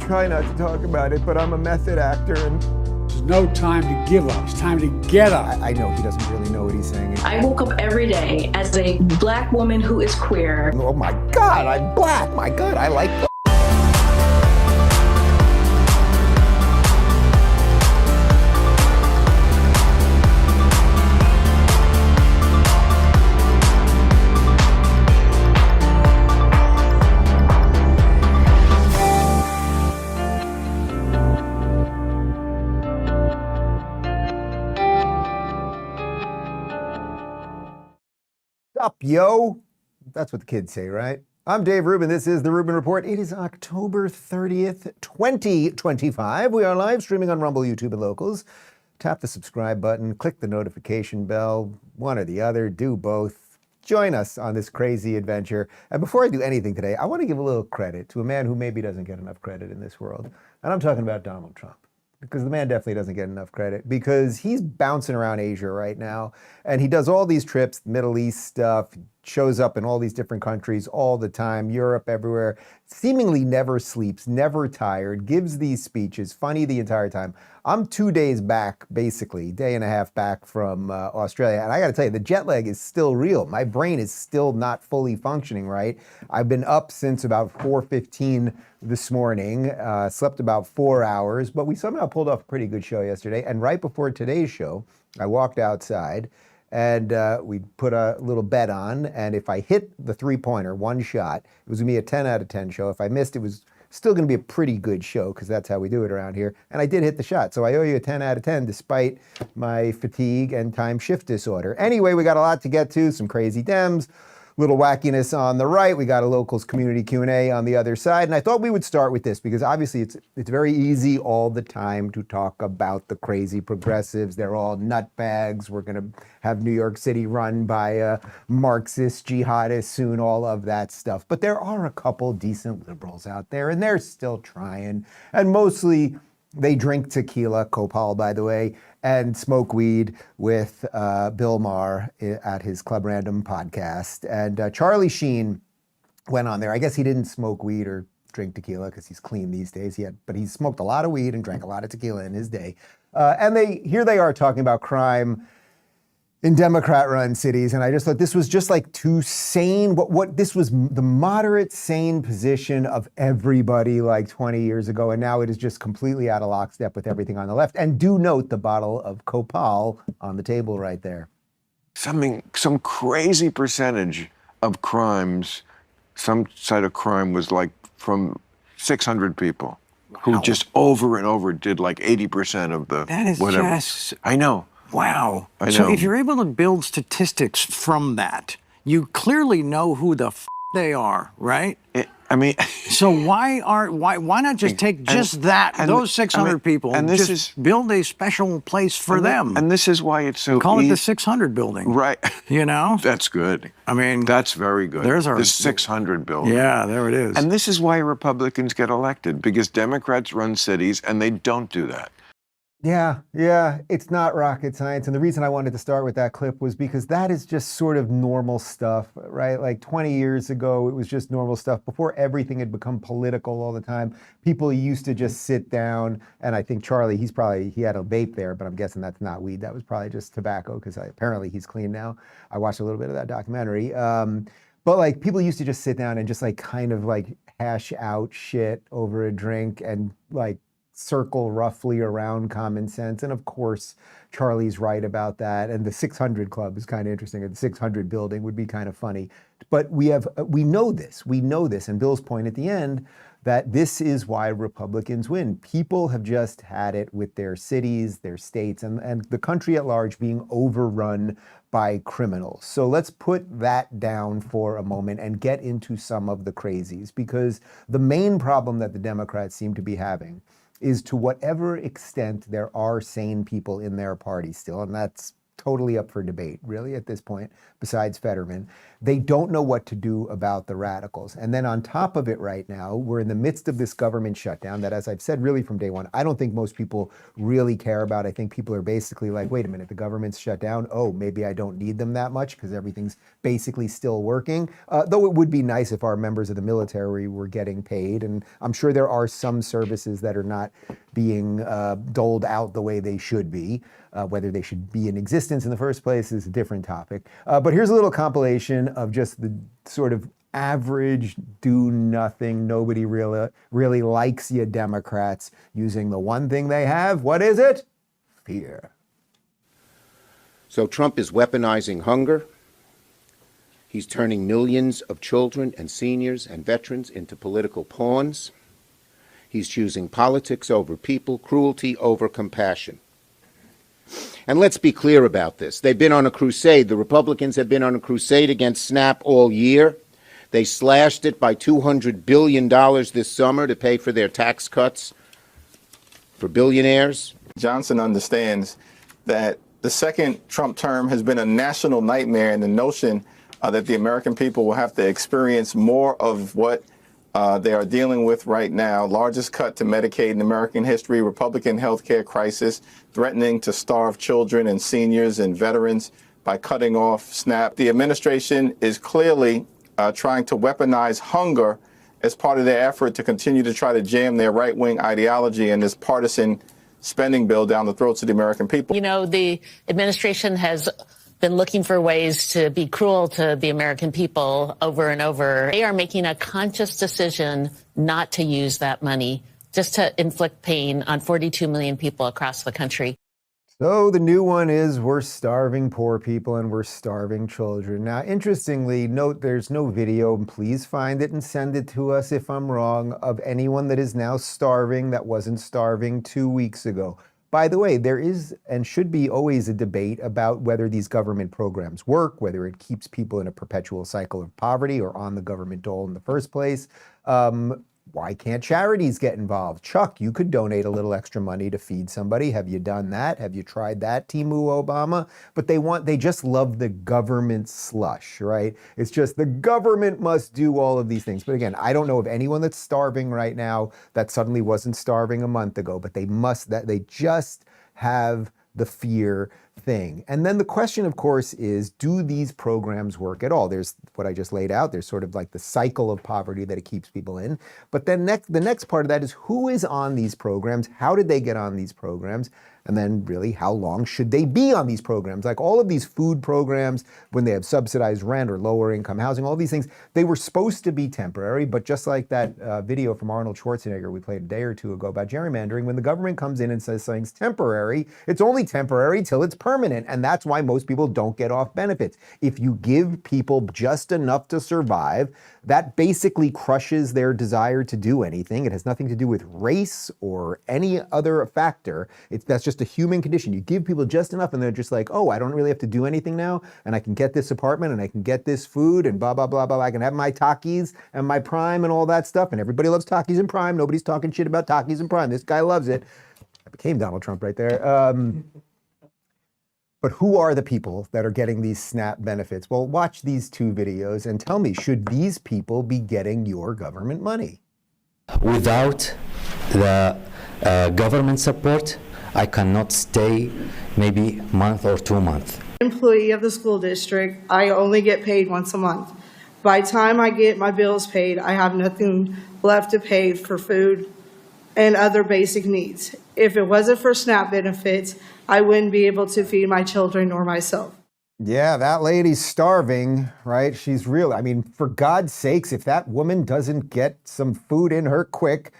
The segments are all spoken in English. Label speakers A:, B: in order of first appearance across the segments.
A: try not to talk about it, but I'm a method actor and...
B: There's no time to give up. It's time to get up.
A: I know he doesn't really know what he's saying.
C: I woke up every day as a black woman who is queer.
A: Oh my God, I'm black. My God, I like... Up, yo. That's what the kids say, right? I'm Dave Rubin. This is the Rubin Report. It is October 30th, 2025. We are live streaming on Rumble, YouTube, and Locals. Tap the subscribe button, click the notification bell, one or the other, do both. Join us on this crazy adventure. And before I do anything today, I want to give a little credit to a man who maybe doesn't get enough credit in this world. And I'm talking about Donald Trump. Because the man definitely doesn't get enough credit because he's bouncing around Asia right now and he does all these trips, Middle East stuff, shows up in all these different countries all the time, Europe, everywhere, seemingly never sleeps, never tired, gives these speeches, funny the entire time. I'm 2 days back, basically, day and a half back from Australia. And I got to tell you, the jet lag is still real. My brain is still not fully functioning right. I've been up since about 4:15 this morning, slept about 4 hours, but we somehow pulled off a pretty good show yesterday. And right before today's show, I walked outside and we put a little bet on. And if I hit the three-pointer, one shot, it was gonna be a 10 out of 10 show. If I missed, it was still gonna be a pretty good show because that's how we do it around here. And I did hit the shot. So I owe you a 10 out of 10 despite my fatigue and time shift disorder. Anyway, we got a lot to get to, some crazy Dems, little wackiness on the right. We got a Locals community Q&A on the other side. And I thought we would start with this because obviously it's very easy all the time to talk about the crazy progressives. They're all nutbags. We're going to have New York City run by Marxist jihadists soon, all of that stuff. But there are a couple decent liberals out there and they're still trying. And mostly they drink tequila, Copal, by the way, and smoke weed with Bill Maher at his Club Random podcast. And Charlie Sheen went on there. I guess he didn't smoke weed or drink tequila because he's clean these days. But he smoked a lot of weed and drank a lot of tequila in his day. And here they are talking about crime in Democrat-run cities, and I just thought this was just like too sane. What this was the moderate, sane position of everybody like 20 years ago, and now it is just completely out of lockstep with everything on the left. And do note the bottle of Copal on the table right there.
D: Some crazy percentage of crimes, some side of crime was like from 600 people who just over and over did like 80% of the
E: that is
D: whatever.
E: Just...
D: I know.
E: Wow.
D: I know.
E: So if you're able to build statistics from that, you clearly know who the they are, right? So why not just take those 600 people and build a special place for them?
D: And this is why it's so
E: Call it the 600 building.
D: Right.
E: You know?
D: That's good.
E: I mean,
D: that's very good.
E: There's
D: the 600 building.
E: Yeah, there it is.
D: And this is why Republicans get elected, because Democrats run cities and they don't do that.
A: Yeah, it's not rocket science. And the reason I wanted to start with that clip was because that is just sort of normal stuff, right? Like 20 years ago, it was just normal stuff. Before everything had become political all the time, people used to just sit down. And I think Charlie, he had a vape there, but I'm guessing that's not weed. That was probably just tobacco because apparently he's clean now. I watched a little bit of that documentary. But like people used to just sit down and just like kind of like hash out shit over a drink and like circle roughly around common sense. And of course, Charlie's right about that. And the 600 Club is kind of interesting. And the 600 building would be kind of funny. But we know this. And Bill's point at the end, that this is why Republicans win. People have just had it with their cities, their states, and the country at large being overrun by criminals. So let's put that down for a moment and get into some of the crazies, because the main problem that the Democrats seem to be having is to whatever extent there are sane people in their party still, and that's totally up for debate, really, at this point, besides Fetterman. They don't know what to do about the radicals. And then on top of it right now, we're in the midst of this government shutdown that, as I've said really from day one, I don't think most people really care about. I think people are basically like, wait a minute, the government's shut down. Oh, maybe I don't need them that much because everything's basically still working. Though it would be nice if our members of the military were getting paid. And I'm sure there are some services that are not being doled out the way they should be. Whether they should be in existence in the first place is a different topic. But here's a little compilation of just the sort of average, do nothing, nobody really likes you Democrats using the one thing they have. What is it? Fear.
F: So Trump is weaponizing hunger. He's turning millions of children and seniors and veterans into political pawns. He's choosing politics over people, cruelty over compassion. And let's be clear about this. They've been on a crusade. The Republicans have been on a crusade against SNAP all year. They slashed it by $200 billion this summer to pay for their tax cuts for billionaires.
G: Johnson understands that the second Trump term has been a national nightmare, and the notion that the American people will have to experience more of what they are dealing with right now. Largest cut to Medicaid in American history, Republican health care crisis, threatening to starve children and seniors and veterans by cutting off SNAP. The administration is clearly trying to weaponize hunger as part of their effort to continue to try to jam their right-wing ideology and this partisan spending bill down the throats of the American people.
H: You know, the administration has been looking for ways to be cruel to the American people over and over. They are making a conscious decision not to use that money, just to inflict pain on 42 million people across the country.
A: So the new one is we're starving poor people and we're starving children. Now, interestingly, note there's no video, and please find it and send it to us if I'm wrong, of anyone that is now starving that wasn't starving 2 weeks ago. By the way, there is and should be always a debate about whether these government programs work, whether it keeps people in a perpetual cycle of poverty or on the government dole in the first place. Why can't charities get involved? Chuck, you could donate a little extra money to feed somebody. Have you done that? Have you tried that, Timu Obama? But they just love the government slush, right? It's just the government must do all of these things. But again, I don't know of anyone that's starving right now that suddenly wasn't starving a month ago, but they just have the fear thing. And then the question, of course, is, do these programs work at all? There's what I just laid out. There's sort of like the cycle of poverty that it keeps people in. But then the next part of that is, who is on these programs? How did they get on these programs? And then really, how long should they be on these programs? Like all of these food programs, when they have subsidized rent or lower income housing, all these things, they were supposed to be temporary. But just like that video from Arnold Schwarzenegger we played a day or two ago about gerrymandering, when the government comes in and says something's temporary, it's only temporary till it's permanent. And that's why most people don't get off benefits. If you give people just enough to survive, that basically crushes their desire to do anything. It has nothing to do with race or any other factor. That's just a human condition. You give people just enough and they're just like, oh, I don't really have to do anything now, and I can get this apartment and I can get this food and blah, blah, blah, blah. I can have my Takis and my Prime and all that stuff. And everybody loves Takis and Prime. Nobody's talking shit about Takis and Prime. This guy loves it. I became Donald Trump right there. But who are the people that are getting these SNAP benefits? Well, watch these two videos and tell me, should these people be getting your government money?
I: Without the government support, I cannot stay maybe a month or 2 months.
J: Employee of the school district, I only get paid once a month. By the time I get my bills paid, I have nothing left to pay for food and other basic needs. If it wasn't for SNAP benefits, I wouldn't be able to feed my children or myself.
A: Yeah, that lady's starving, right? She's real. I mean, for God's sakes, if that woman doesn't get some food in her quick,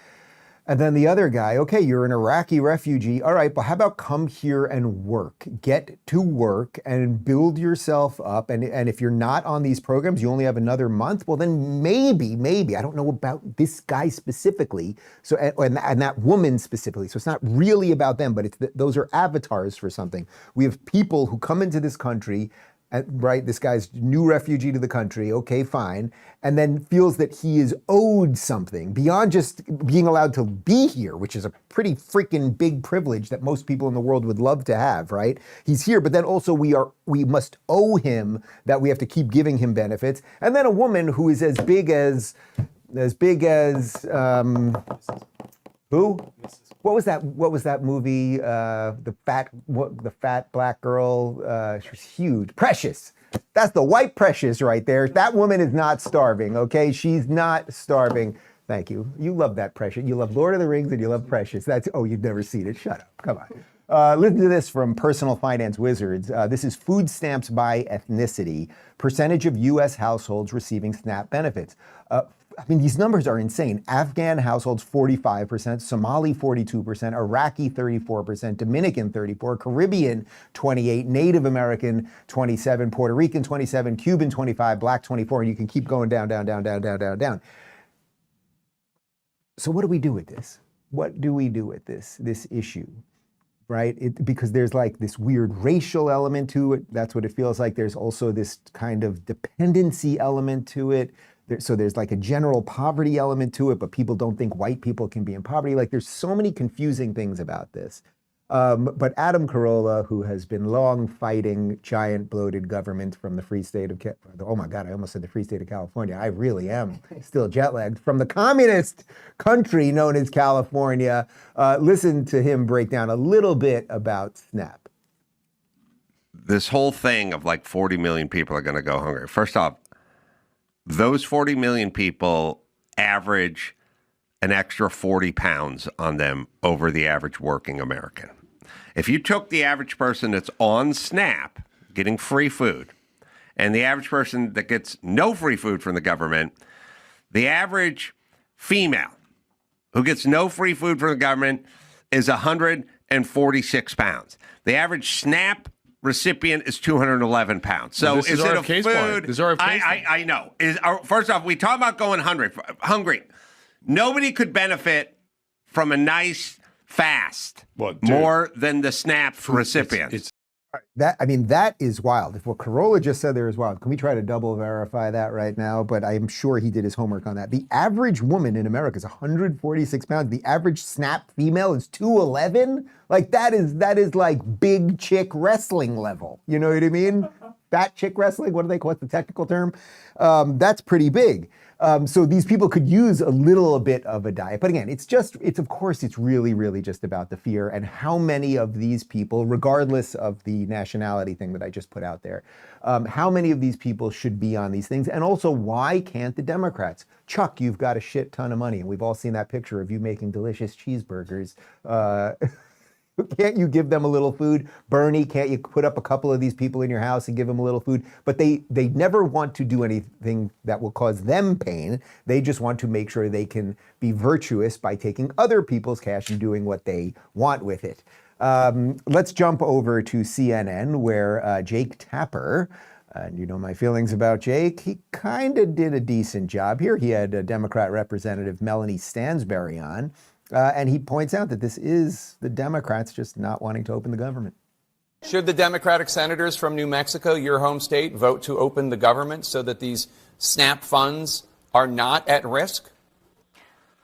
A: and then the other guy, okay, you're an Iraqi refugee. All right, but how about come here and work? Get to work and build yourself up. And if you're not on these programs, you only have another month. Well, then maybe, I don't know about this guy specifically. So and that woman specifically. So it's not really about them, but those are avatars for something. We have people who come into this country right? This guy's new refugee to the country, okay, fine, and then feels that he is owed something beyond just being allowed to be here, which is a pretty freaking big privilege that most people in the world would love to have, right? He's here, but then also we must owe him that we have to keep giving him benefits. And then a woman who is as big as who? What was that movie? The fat black girl. She was huge. Precious. That's the white Precious right there. That woman is not starving. Okay, she's not starving. Thank you. You love that Precious. You love Lord of the Rings and you love Precious. You've never seen it. Shut up. Come on. Listen to this from Personal Finance Wizards. This is food stamps by ethnicity. Percentage of U.S. households receiving SNAP benefits. These numbers are insane. Afghan households, 45%, Somali, 42%, Iraqi, 34%, Dominican, 34%, Caribbean, 28%, Native American, 27%, Puerto Rican, 27%, Cuban, 25%, Black, 24%, and you can keep going down. So what do we do with this? What do we do with this issue? Right? Because there's like this weird racial element to it. That's what it feels like. There's also this kind of dependency element to it. So there's like a general poverty element to it, but people don't think white people can be in poverty. Like there's so many confusing things about this. But Adam Carolla, who has been long fighting giant bloated government from the free state of, oh my God, I almost said the free state of California. I really am still jet lagged from the communist country known as California. Listen to him break down a little bit about SNAP.
K: This whole thing of like 40 million people are going to go hungry. First off, those 40 million people average an extra 40 pounds on them over the average working American. If you took the average person that's on SNAP, getting free food, and the average person that gets no free food from the government, the average female who gets no free food from the government is 146 pounds. The average SNAP recipient is 211 pounds. So
L: this
K: is it a food?
L: This is our case
K: I know. First off, we talk about going hungry. Nobody could benefit from a nice fast more than the SNAP recipient.
A: That is wild. If what Carolla just said there is wild, can we try to double verify that right now? But I'm sure he did his homework on that. The average woman in America is 146 pounds. The average SNAP female is 211. Like that is like big chick wrestling level. You know what I mean? Fat chick wrestling. What do they call it? The technical term? That's pretty big. So these people could use a little bit of a diet. But again, it's of course, it's really, really just about the fear and how many of these people, regardless of the nationality thing that I just put out there, how many of these people should be on these things? And also, why can't the Democrats? Chuck, you've got a shit ton of money. And we've all seen that picture of you making delicious cheeseburgers. Can't you give them a little food? Bernie, can't you put up a couple of these people in your house and give them a little food? But they never want to do anything that will cause them pain. They just want to make sure they can be virtuous by taking other people's cash and doing what they want with it. Let's jump over to CNN, where Jake Tapper, and you know my feelings about Jake, he kind of did a decent job here. He had Democrat Representative Melanie Stansbury on. And he points out that this is the Democrats just not wanting to open the government.
M: Should the Democratic senators from New Mexico, your home state, vote to open the government so that these SNAP funds are not at risk?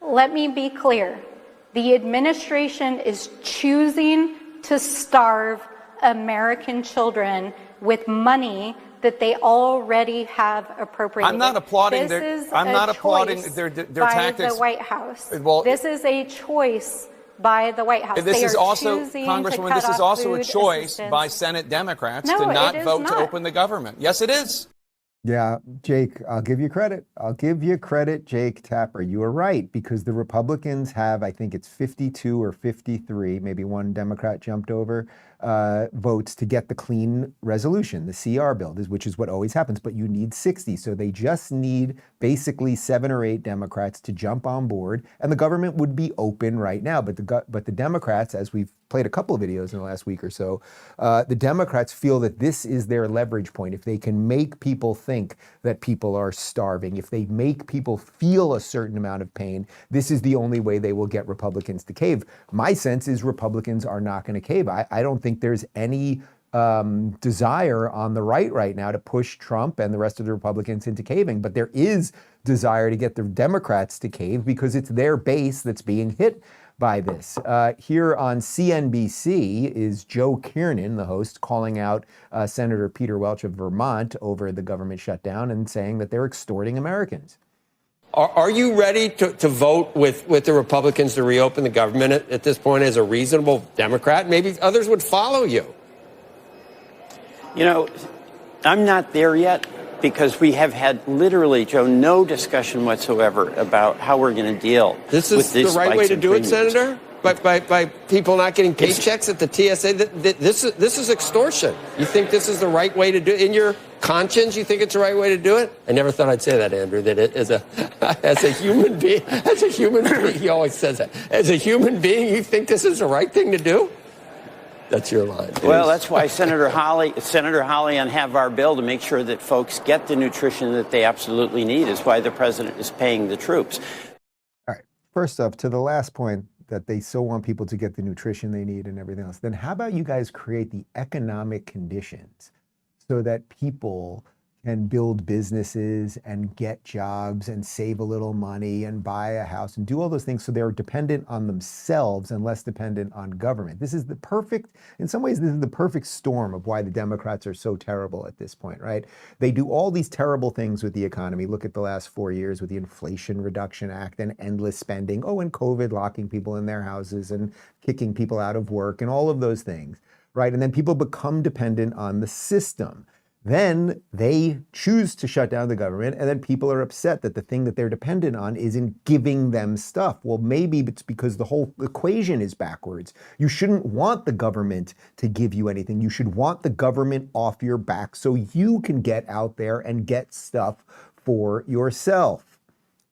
N: Let me be clear. The administration is choosing to starve American children with money that they already have appropriated.
M: I'm not applauding their
N: tactics.
M: By
N: the White House.
M: Well,
N: this is a choice by the White House.
M: This is also,
N: Congresswoman,
M: this is also a choice by Senate Democrats to not vote to open the government. Yes, it is.
A: Yeah, Jake, I'll give you credit. I'll give you credit, Jake Tapper. You are right, because the Republicans have, I think it's 52 or 53, maybe one Democrat jumped over, votes to get the clean resolution, the CR bill, which is what always happens, but you need 60. So they just need basically 7 or 8 Democrats to jump on board, and the government would be open right now. But the Democrats, as we've played a couple of videos in the last week or so, the Democrats feel that this is their leverage point. If they can make people think that people are starving, if they make people feel a certain amount of pain, this is the only way they will get Republicans to cave. My sense is Republicans are not going to cave. I don't think there's any desire on the right now to push Trump and the rest of the Republicans into caving. But there is desire to get the Democrats to cave because it's their base that's being hit by this. Here on CNBC is Joe Kiernan, the host, calling out Senator Peter Welch of Vermont over the government shutdown and saying that they're extorting Americans.
L: Are you ready to vote with the Republicans to reopen the government at this point as a reasonable Democrat? Maybe others would follow you.
O: You know, I'm not there yet because we have had literally, Joe, no discussion whatsoever about how we're going to deal
L: This
O: with
L: is the
O: these
L: right way
O: spikes
L: to
O: in
L: do it,
O: premiums.
L: Senator? By people not getting paychecks at the TSA? This is extortion. You think this is the right way to do it? In your conscience, you think it's the right way to do it? I never thought I'd say that, Andrew, that it as a human being, he always says that. As a human being, you think this is the right thing to do? That's your line.
O: Well, that's why Senator Hawley on Have Our Bill to make sure that folks get the nutrition that they absolutely need is why the president is paying the troops.
A: All right. First off, to the last point, that they so want people to get the nutrition they need and everything else, then how about you guys create the economic conditions so that people can build businesses and get jobs and save a little money and buy a house and do all those things so they're dependent on themselves and less dependent on government. This is the perfect, in some ways, this is the perfect storm of why the Democrats are so terrible at this point, right? They do all these terrible things with the economy. Look at the last 4 years with the Inflation Reduction Act and endless spending. Oh, and COVID, locking people in their houses and kicking people out of work and all of those things, right? And then people become dependent on the system. Then they choose to shut down the government, and then people are upset that the thing that they're dependent on isn't giving them stuff. Well, maybe it's because the whole equation is backwards. You shouldn't want the government to give you anything. You should want the government off your back so you can get out there and get stuff for yourself.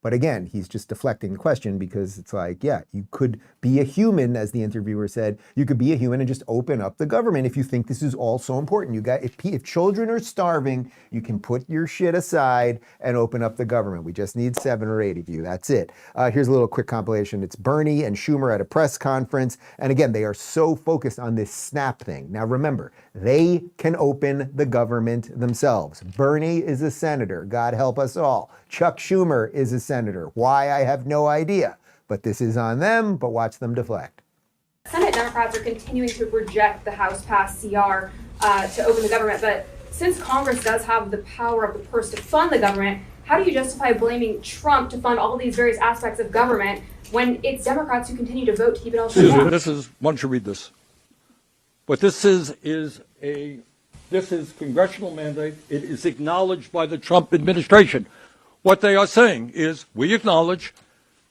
A: But again, he's just deflecting the question because it's like, yeah, you could be a human, as the interviewer said. You could be a human and just open up the government if you think this is all so important. If children are starving, you can put your shit aside and open up the government. We just need 7 or 8 of you. That's it. Here's a little quick compilation. It's Bernie and Schumer at a press conference. And again, they are so focused on this SNAP thing. Now remember, they can open the government themselves. Bernie is a senator. God help us all. Chuck Schumer is a senator. Why, I have no idea. But this is on them, but watch them deflect.
P: Senate Democrats are continuing to reject the House-passed CR to open the government, but since Congress does have the power of the purse to fund the government, how do you justify blaming Trump to fund all these various aspects of government when it's Democrats who continue to vote to keep it all shut down?
Q: This is, why don't you read this? What this is congressional mandate. It is acknowledged by the Trump administration. What they are saying is, we acknowledge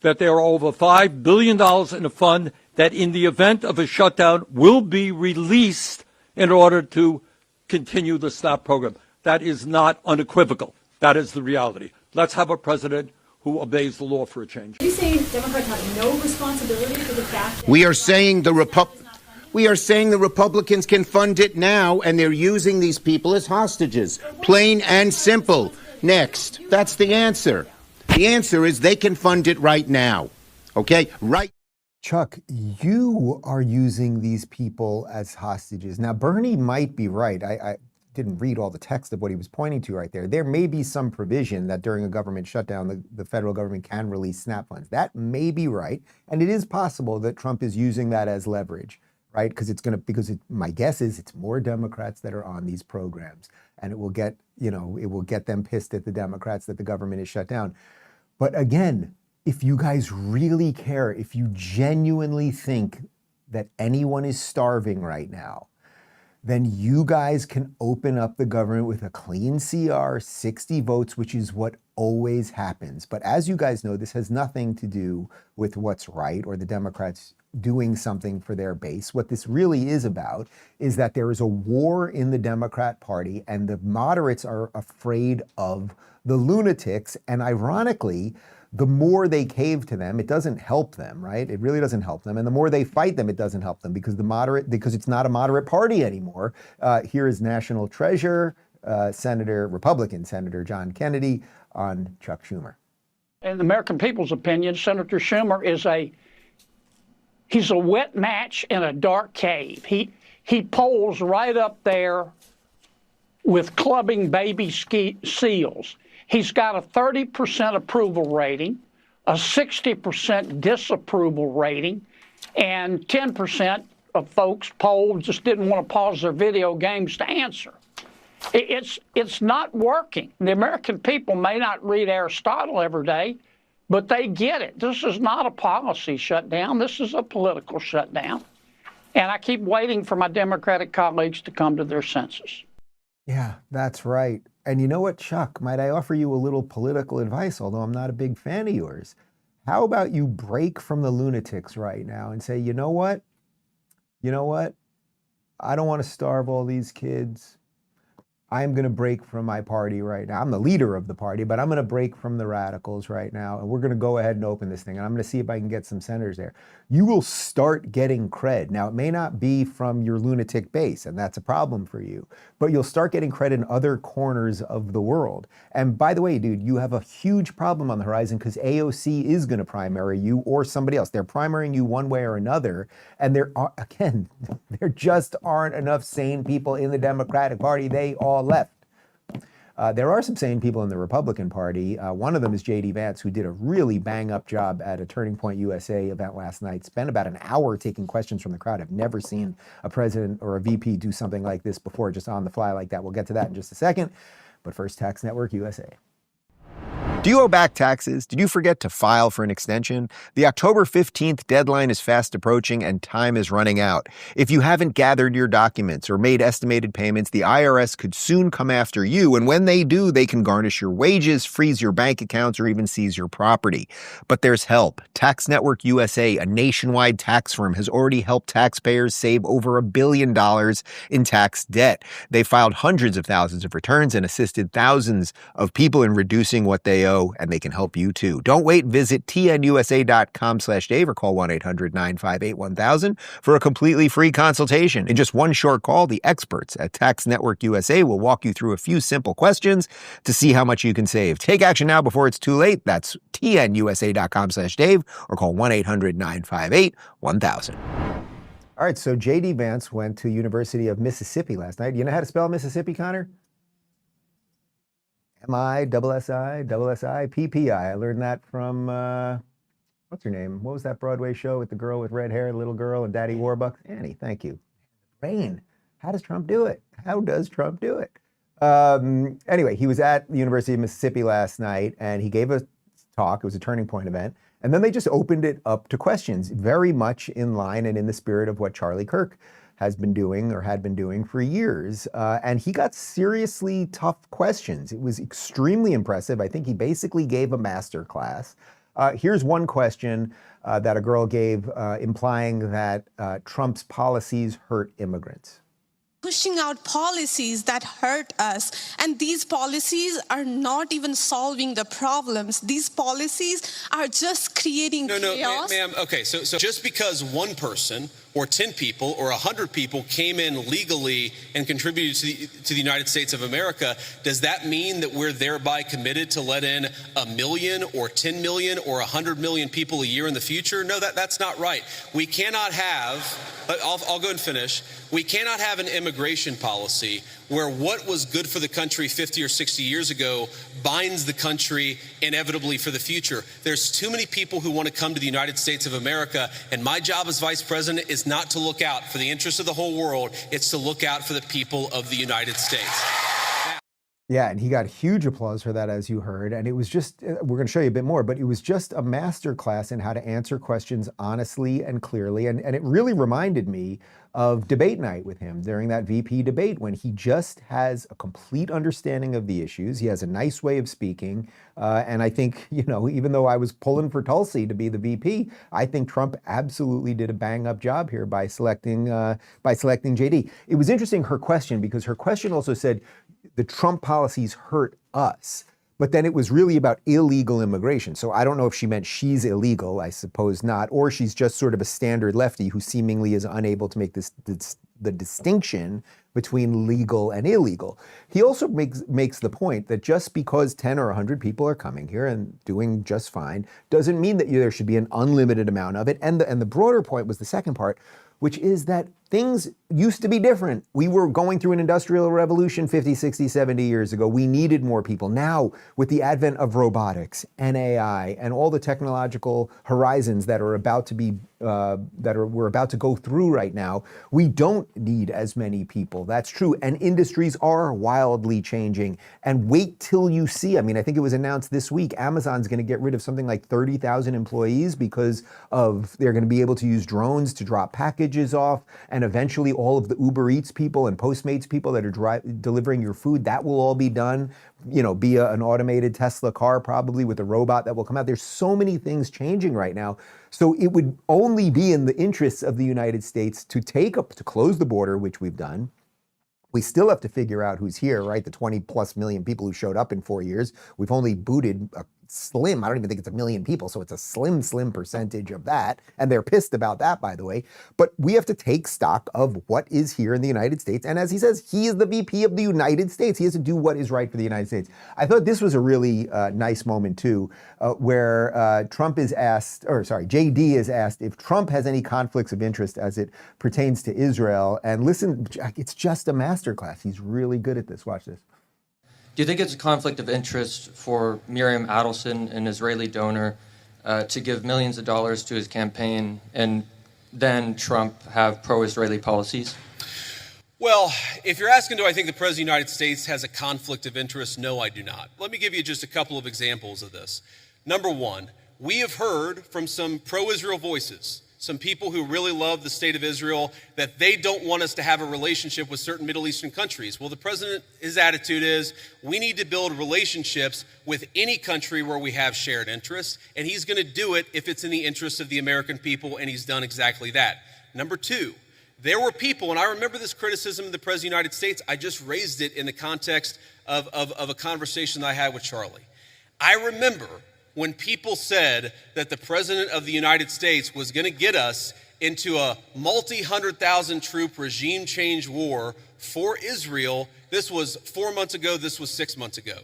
Q: that there are over $5 billion in a fund that in the event of a shutdown will be released in order to continue the SNAP program. That is not unequivocal. That is the reality. Let's have a president who obeys the law for a change.
P: Are you saying Democrats have no responsibility for the fact that
F: We are saying the Republicans can fund it now, and they're using these people as hostages. Plain and simple. Next. That's the answer. The answer is they can fund it right now. Okay? Right.
A: Chuck, you are using these people as hostages. Now, Bernie might be right. I didn't read all the text of what he was pointing to right there. There may be some provision that during a government shutdown, the federal government can release SNAP funds. That may be right. And it is possible that Trump is using that as leverage, right? My guess is it's more Democrats that are on these programs. And it will get them pissed at the Democrats that the government is shut down. But again, if you guys really care, if you genuinely think that anyone is starving right now, then you guys can open up the government with a clean CR, 60 votes, which is what always happens. But as you guys know, this has nothing to do with what's right or the Democrats doing something for their base. What this really is about is that there is a war in the Democrat Party and the moderates are afraid of the lunatics. And ironically, the more they cave to them, it doesn't help them, right? It really doesn't help them. And the more they fight them, it doesn't help them because it's not a moderate party anymore. Here is National Treasure, Republican Senator John Kennedy on Chuck Schumer.
R: In the American people's opinion, Senator Schumer is he's a wet match in a dark cave. He polls right up there with clubbing baby seals. He's got a 30% approval rating, a 60% disapproval rating, and 10% of folks polled just didn't want to pause their video games to answer. It's not working. The American people may not read Aristotle every day, but they get it. This is not a policy shutdown. This is a political shutdown. And I keep waiting for my Democratic colleagues to come to their senses.
A: Yeah, that's right. And you know what, Chuck, might I offer you a little political advice, although I'm not a big fan of yours? How about you break from the lunatics right now and say, you know what? I don't want to starve all these kids. I'm going to break from my party right now. I'm the leader of the party, but I'm going to break from the radicals right now. And we're going to go ahead and open this thing. And I'm going to see if I can get some senators there. You will start getting cred. Now, it may not be from your lunatic base, and that's a problem for you, but you'll start getting cred in other corners of the world. And by the way, dude, you have a huge problem on the horizon because AOC is going to primary you or somebody else. They're primarying you one way or another. And there just aren't enough sane people in the Democratic Party. They all left. There are some sane people in the Republican Party. One of them is J.D. Vance, who did a really bang-up job at a Turning Point USA event last night. Spent about an hour taking questions from the crowd. I've never seen a president or a VP do something like this before, just on the fly like that. We'll get to that in just a second. But first, Tax Network USA. Do you owe back taxes? Did you forget to file for an extension? The October 15th deadline is fast approaching and time is running out. If you haven't gathered your documents or made estimated payments, the IRS could soon come after you. And when they do, they can garnish your wages, freeze your bank accounts, or even seize your property. But there's help. Tax Network USA, a nationwide tax firm, has already helped taxpayers save over $1 billion in tax debt. They filed hundreds of thousands of returns and assisted thousands of people in reducing what they owe. And they can help you too. Don't wait. Visit tnusa.com/Dave or call 1-800-958-1000 for a completely free consultation. In just one short call, the experts at Tax Network USA will walk you through a few simple questions to see how much you can save. Take action now before it's too late. That's tnusa.com/Dave or call 1-800-958-1000. All right, so J.D. Vance went to University of Mississippi last night. You know how to spell Mississippi, Connor? M-I-S-S-I-P-P-I. I learned that from, what's her name? What was that Broadway show with the girl with red hair, the little girl, and Daddy Warbucks? Annie, thank you. Brain. How does Trump do it? Anyway, he was at the University of Mississippi last night, and he gave a talk. It was a Turning Point event. And then they just opened it up to questions, very much in line and in the spirit of what Charlie Kirk has been doing or had been doing for years. And he got seriously tough questions. It was extremely impressive. I think he basically gave a master class. Here's one question that a girl gave implying that Trump's policies hurt immigrants.
S: Pushing out policies that hurt us. And these policies are not even solving the problems. These policies are just creating chaos.
T: No, ma'am. Okay, so just because one person or 10 people or 100 people came in legally and contributed to the United States of America, does that mean that we're thereby committed to let in 1 million or 10 million or 100 million people a year in the future? No, that's not right. We cannot have, I'll go and finish. We cannot have an immigration policy where what was good for the country 50 or 60 years ago binds the country inevitably for the future. There's too many people who want to come to the United States of America, and my job as vice president is not to look out for the interests of the whole world. It's to look out for the people of the United States.
A: Yeah, and he got huge applause for that, as you heard. And it was just, we're going to show you a bit more, but it was just a master class in how to answer questions honestly and clearly. And it really reminded me of debate night with him during that VP debate, when he just has a complete understanding of the issues. He has a nice way of speaking. And I think, even though I was pulling for Tulsi to be the VP, I think Trump absolutely did a bang up job here by selecting JD. It was interesting, her question, because her question also said, the Trump policies hurt us. But then it was really about illegal immigration. So I don't know if she meant she's illegal, I suppose not, or she's just sort of a standard lefty who seemingly is unable to make the distinction between legal and illegal. He also makes the point that just because 10 or 100 people are coming here and doing just fine doesn't mean that there should be an unlimited amount of it. And the broader point was the second part, which is that things used to be different. We were going through an industrial revolution 50, 60, 70 years ago. We needed more people. Now, with the advent of robotics and AI and all the technological horizons that are about to be we're about to go through right now, we don't need as many people. That's true. And industries are wildly changing. And wait till you see, I mean, I think it was announced this week, Amazon's going to get rid of something like 30,000 employees because of they're going to be able to use drones to drop packages off. And eventually all of the Uber Eats people and Postmates people that are delivering your food, that will all be done, via an automated Tesla car, probably with a robot that will come out. There's so many things changing right now. So it would only be in the interests of the United States to close the border, which we've done. We still have to figure out who's here, right? The 20 plus million people who showed up in 4 years. We've only booted a slim, I don't even think it's 1 million people, so it's a slim percentage of that. And they're pissed about that, by the way. But we have to take stock of what is here in the United States. And as he says, he is the VP of the United States. He has to do what is right for the United States. I thought this was a really nice moment too, where JD is asked if Trump has any conflicts of interest as it pertains to Israel. And listen, it's just a masterclass. He's really good at this. Watch this.
U: Do you think it's a conflict of interest for Miriam Adelson, an Israeli donor, to give millions of dollars to his campaign and then Trump have pro-Israeli policies?
T: Well, if you're asking, do I think the President of the United States has a conflict of interest? No, I do not. Let me give you just a couple of examples of this. Number one, we have heard from some pro-Israel voices, some people who really love the state of Israel, that they don't want us to have a relationship with certain Middle Eastern countries. Well, the president, his attitude is we need to build relationships with any country where we have shared interests, and he's going to do it if it's in the interest of the American people, and he's done exactly that. Number two, there were people, and I remember this criticism of the President of the United States, I just raised it in the context of a conversation that I had with Charlie. I remember when people said that the President of the United States was going to get us into a multi-100,000 troop regime change war for Israel. This was 4 months ago. This was 6 months ago.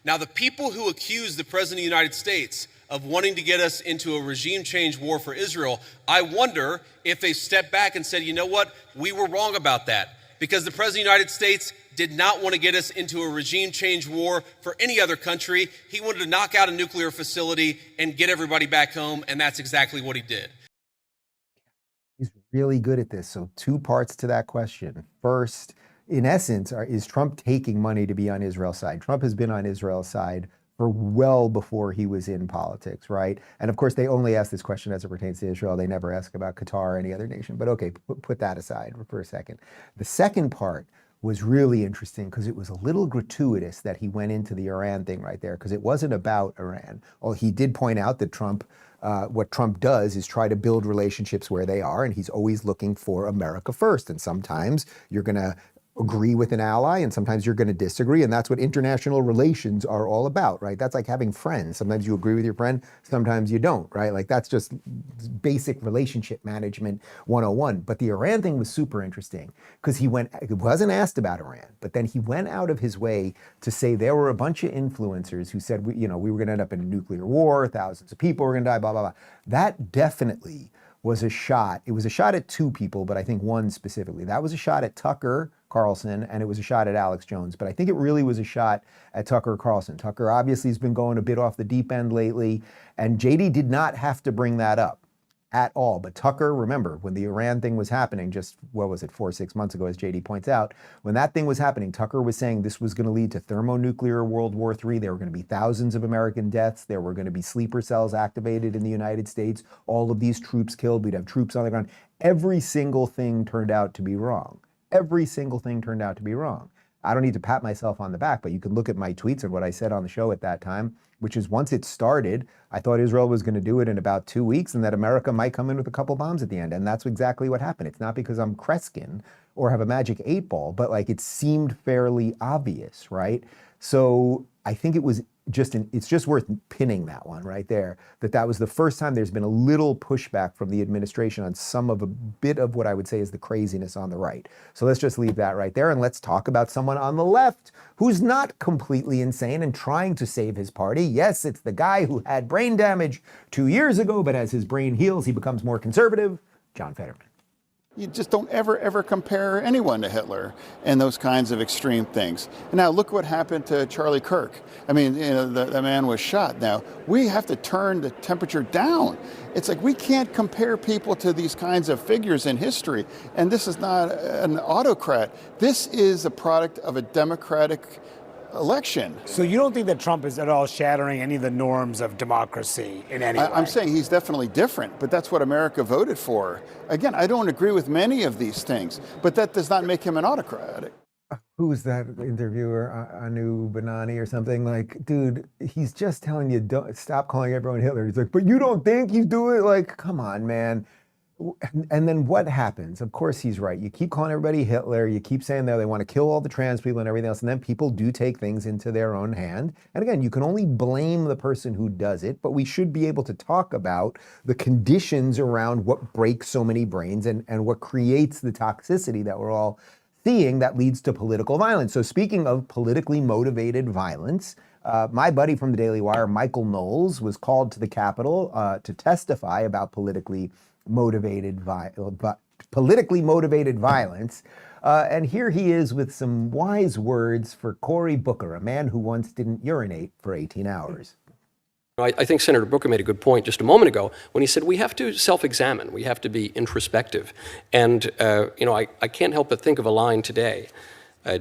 T: Now, the people who accused the President of the United States of wanting to get us into a regime change war for Israel, I wonder if they stepped back and said, you know what, we were wrong about that, because the President of the United States did not want to get us into a regime change war for any other country. He wanted to knock out a nuclear facility and get everybody back home, and that's exactly what he did.
A: He's really good at this. So 2 parts to that question. First, in essence, is Trump taking money to be on Israel's side? Trump has been on Israel's side for well before he was in politics, right? And of course, they only ask this question as it pertains to Israel. They never ask about Qatar or any other nation. But okay, put that aside for a second. The second part was really interesting because it was a little gratuitous that he went into the Iran thing right there, because it wasn't about Iran. Well, he did point out that what Trump does is try to build relationships where they are, and he's always looking for America first. And sometimes you're going to agree with an ally, and sometimes you're going to disagree, and that's what international relations are all about, right? That's like having friends. Sometimes you agree with your friend, sometimes you don't, right? Like that's just basic relationship management 101. But the Iran thing was super interesting because he wasn't asked about Iran, but then he went out of his way to say there were a bunch of influencers who said, we were going to end up in a nuclear war, thousands of people were going to die, blah, blah, blah. That definitely was a shot. It was a shot at 2 people, but I think one specifically. That was a shot at Tucker Carlson, and it was a shot at Alex Jones. But I think it really was a shot at Tucker Carlson. Tucker obviously has been going a bit off the deep end lately, and JD did not have to bring that up at all. But Tucker, remember, when the Iran thing was happening, just, 4 or 6 months ago, as JD points out, when that thing was happening, Tucker was saying this was going to lead to thermonuclear World War III. There were going to be thousands of American deaths. There were going to be sleeper cells activated in the United States. All of these troops killed. We'd have troops on the ground. Every single thing turned out to be wrong. Every single thing turned out to be wrong. I don't need to pat myself on the back, but you can look at my tweets and what I said on the show at that time, which is once it started, I thought Israel was going to do it in about 2 weeks and that America might come in with a couple bombs at the end. And that's exactly what happened. It's not because I'm Kreskin or have a magic 8 ball, but like it seemed fairly obvious, right? So I think it was it's just worth pinning that one right there, that was the first time there's been a little pushback from the administration on some of a bit of what I would say is the craziness on the right. So let's just leave that right there, and let's talk about someone on the left who's not completely insane and trying to save his party. Yes, it's the guy who had brain damage 2 years ago, but as his brain heals, he becomes more conservative, John Fetterman.
B: You just don't ever compare anyone to Hitler and those kinds of extreme things. And now look what happened to Charlie Kirk. I mean, the man was shot. Now, we have to turn the temperature down. It's like we can't compare people to these kinds of figures in history. And this is not an autocrat. This is a product of a democratic election.
V: So you don't think that Trump is at all shattering any of the norms of democracy in any way?
B: I'm saying he's definitely different, but that's what America voted for. Again, I don't agree with many of these things, but that does not make him an autocrat.
A: Who was that interviewer, Anu Banani or something? Like, dude, he's just telling you, don't stop calling everyone Hitler. He's like, but you don't think he's doing it? Like, come on, man. And then what happens? Of course, he's right. You keep calling everybody Hitler. You keep saying that they want to kill all the trans people and everything else. And then people do take things into their own hand. And again, you can only blame the person who does it, but we should be able to talk about the conditions around what breaks so many brains and what creates the toxicity that we're all seeing that leads to political violence. So speaking of politically motivated violence, my buddy from the Daily Wire, Michael Knowles, was called to the Capitol to testify about politically motivated violence. And here he is with some wise words for Cory Booker, a man who once didn't urinate for 18 hours.
W: I think Senator Booker made a good point just a moment ago when he said we have to self-examine, we have to be introspective. And, I can't help but think of a line today.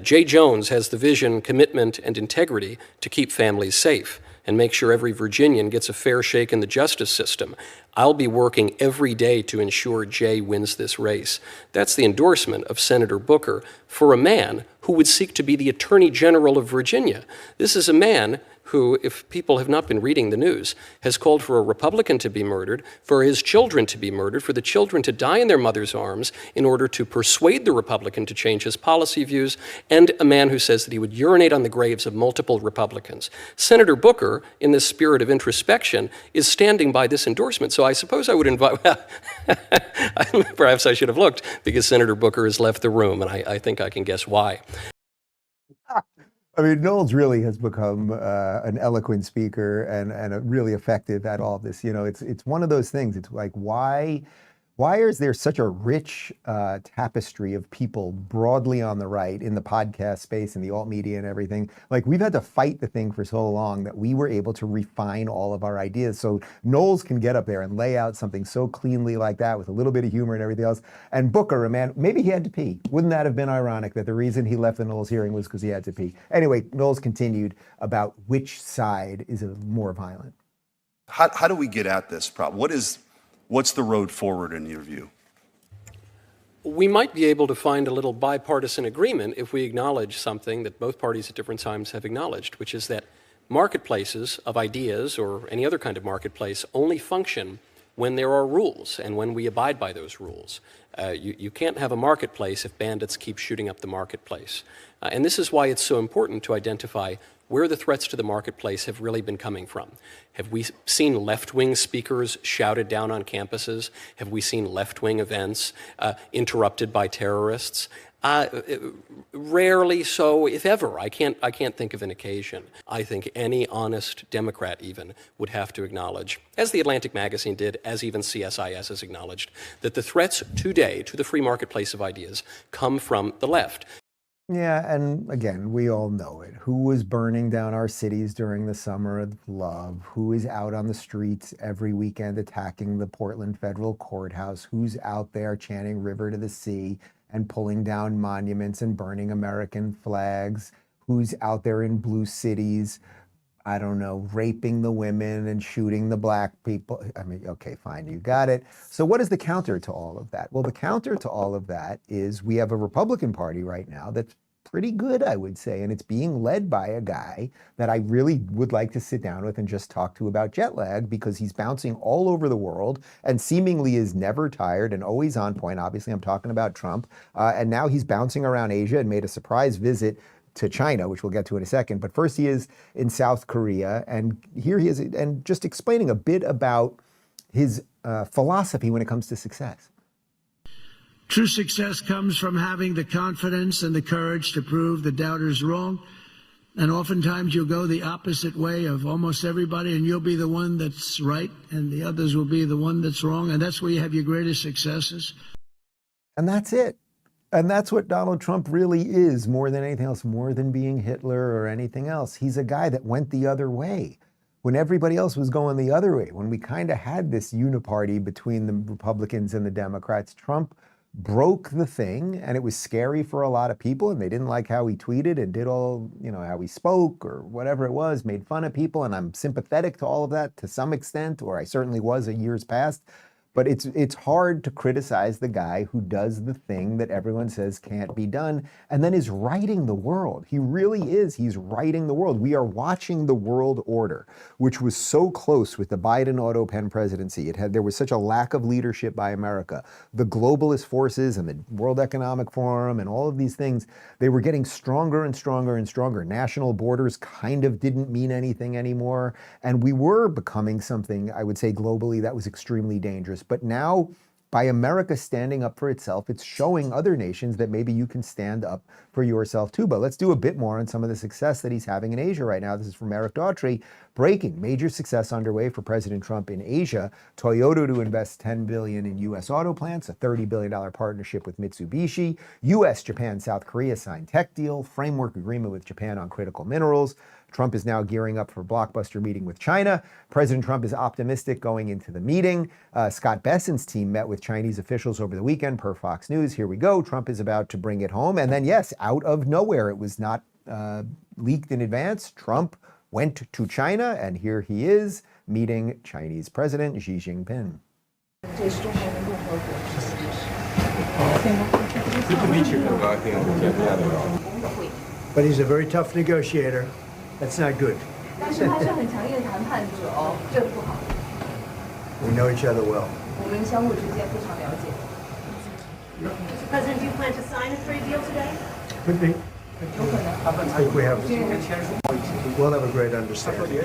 W: Jay Jones has the vision, commitment, and integrity to keep families safe and make sure every Virginian gets a fair shake in the justice system. I'll be working every day to ensure Jay wins this race. That's the endorsement of Senator Booker for a man who would seek to be the Attorney General of Virginia. This is a man who, if people have not been reading the news, has called for a Republican to be murdered, for his children to be murdered, for the children to die in their mother's arms in order to persuade the Republican to change his policy views, and a man who says that he would urinate on the graves of multiple Republicans. Senator Booker, in this spirit of introspection, is standing by this endorsement. So I suppose I would invite, well, perhaps I should have looked, because Senator Booker has left the room, and I think I can guess why.
A: I mean, Knowles really has become an eloquent speaker and really effective at all of this. You know, it's one of those things. It's like, why is there such a rich tapestry of people broadly on the right in the podcast space and the alt media and everything? Like, we've had to fight the thing for so long that we were able to refine all of our ideas. So Knowles can get up there and lay out something so cleanly like that with a little bit of humor and everything else. And Booker, man, maybe he had to pee. Wouldn't that have been ironic that the reason he left the Knowles hearing was because he had to pee? Anyway, Knowles continued about which side is more violent.
X: How do we get at this problem? What's the road forward in your view?
W: We might be able to find a little bipartisan agreement if we acknowledge something that both parties at different times have acknowledged, which is that marketplaces of ideas or any other kind of marketplace only function when there are rules and when we abide by those rules. You can't have a marketplace if bandits keep shooting up the marketplace. And this is why it's so important to identify where the threats to the marketplace have really been coming from. Have we seen left-wing speakers shouted down on campuses? Have we seen left-wing events interrupted by terrorists? Rarely so, if ever. I can't think of an occasion. I think any honest Democrat even would have to acknowledge, as the Atlantic magazine did, as even CSIS has acknowledged, that the threats today to the free marketplace of ideas come from the left.
A: Yeah, and again, we all know it. Who was burning down our cities during the summer of love? Who is out on the streets every weekend attacking the Portland federal courthouse? Who's out there chanting "River to the Sea" and pulling down monuments and burning American flags? Who's out there in blue cities, I don't know, raping the women and shooting the black people? I mean, okay, fine, you got it. So what is the counter to all of that? Well, the counter to all of that is we have a Republican Party right now that's pretty good, I would say, and it's being led by a guy that I really would like to sit down with and just talk to about jet lag, because he's bouncing all over the world and seemingly is never tired and always on point. Obviously, I'm talking about Trump. And now he's bouncing around Asia and made a surprise visit to China, which we'll get to in a second. But first he is in South Korea, and here he is, and just explaining a bit about his philosophy when it comes to success.
Y: True success comes from having the confidence and the courage to prove the doubters wrong. And oftentimes you'll go the opposite way of almost everybody, and you'll be the one that's right, and the others will be the one that's wrong. And that's where you have your greatest successes.
A: And that's it. And that's what Donald Trump really is, more than anything else, more than being Hitler or anything else. He's a guy that went the other way when everybody else was going the other way. When we kind of had this uniparty between the Republicans and the Democrats, Trump broke the thing, and it was scary for a lot of people, and they didn't like how he tweeted and did all, how he spoke or whatever it was, made fun of people. And I'm sympathetic to all of that to some extent, or I certainly was in years past. But it's hard to criticize the guy who does the thing that everyone says can't be done and then is righting the world. He really is. He's righting the world. We are watching the world order, which was so close with the Biden auto pen presidency. There was such a lack of leadership by America. The globalist forces and the World Economic Forum and all of these things, they were getting stronger and stronger and stronger. National borders kind of didn't mean anything anymore. And we were becoming something, I would say globally, that was extremely dangerous. But now, by America standing up for itself, it's showing other nations that maybe you can stand up for yourself too. But let's do a bit more on some of the success that he's having in Asia right now. This is from Eric Daughtry. Breaking major success underway for President Trump in Asia. Toyota to invest $10 billion in U.S. auto plants, a $30 billion partnership with Mitsubishi. U.S., Japan, South Korea signed tech deal, framework agreement with Japan on critical minerals. Trump is now gearing up for blockbuster meeting with China. President Trump is optimistic going into the meeting. Scott Bessent's team met with Chinese officials over the weekend per Fox News. Here we go. Trump is about to bring it home. And then, yes, out of nowhere, it was not leaked in advance. Trump went to China, and here he is meeting Chinese President Xi Jinping.
C: Good to meet you.
Y: But he's a very tough negotiator. That's not good. We know each other well.
C: Mr. President, do you plan to sign a trade deal today?
Y: Could be. I think we'll have a great understanding.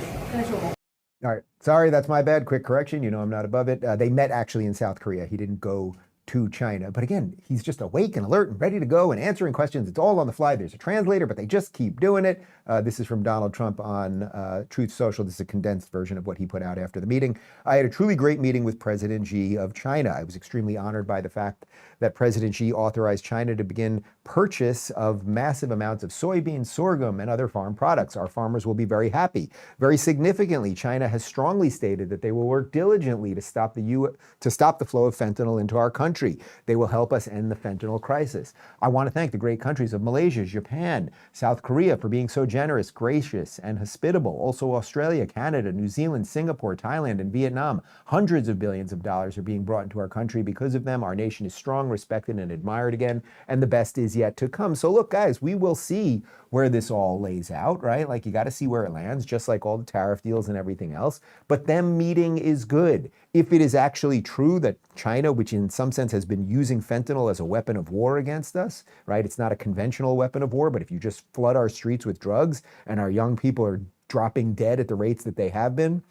A: All right. Sorry, that's my bad. Quick correction. I'm not above it. They met actually in South Korea. He didn't go to China. But again, he's just awake and alert and ready to go and answering questions. It's all on the fly. There's a translator, but they just keep doing it. This is from Donald Trump on Truth Social. This is a condensed version of what he put out after the meeting. I had a truly great meeting with President Xi of China. I was extremely honored by the fact that President Xi authorized China to begin purchase of massive amounts of soybeans, sorghum, and other farm products. Our farmers will be very happy. Very significantly, China has strongly stated that they will work diligently to stop the flow of fentanyl into our country. They will help us end the fentanyl crisis. I want to thank the great countries of Malaysia, Japan, South Korea for being so generous, gracious, and hospitable. Also Australia, Canada, New Zealand, Singapore, Thailand, and Vietnam. Hundreds of billions of dollars are being brought into our country because of them. Our nation is strong, respected, and admired again, and the best is yet to come. So look, guys, we will see where this all lays out, right? Like, you got to see where it lands, just like all the tariff deals and everything else. But them meeting is good. If it is actually true that China, which in some sense has been using fentanyl as a weapon of war against us, right? It's not a conventional weapon of war, but if you just flood our streets with drugs and our young people are dropping dead at the rates that they have been,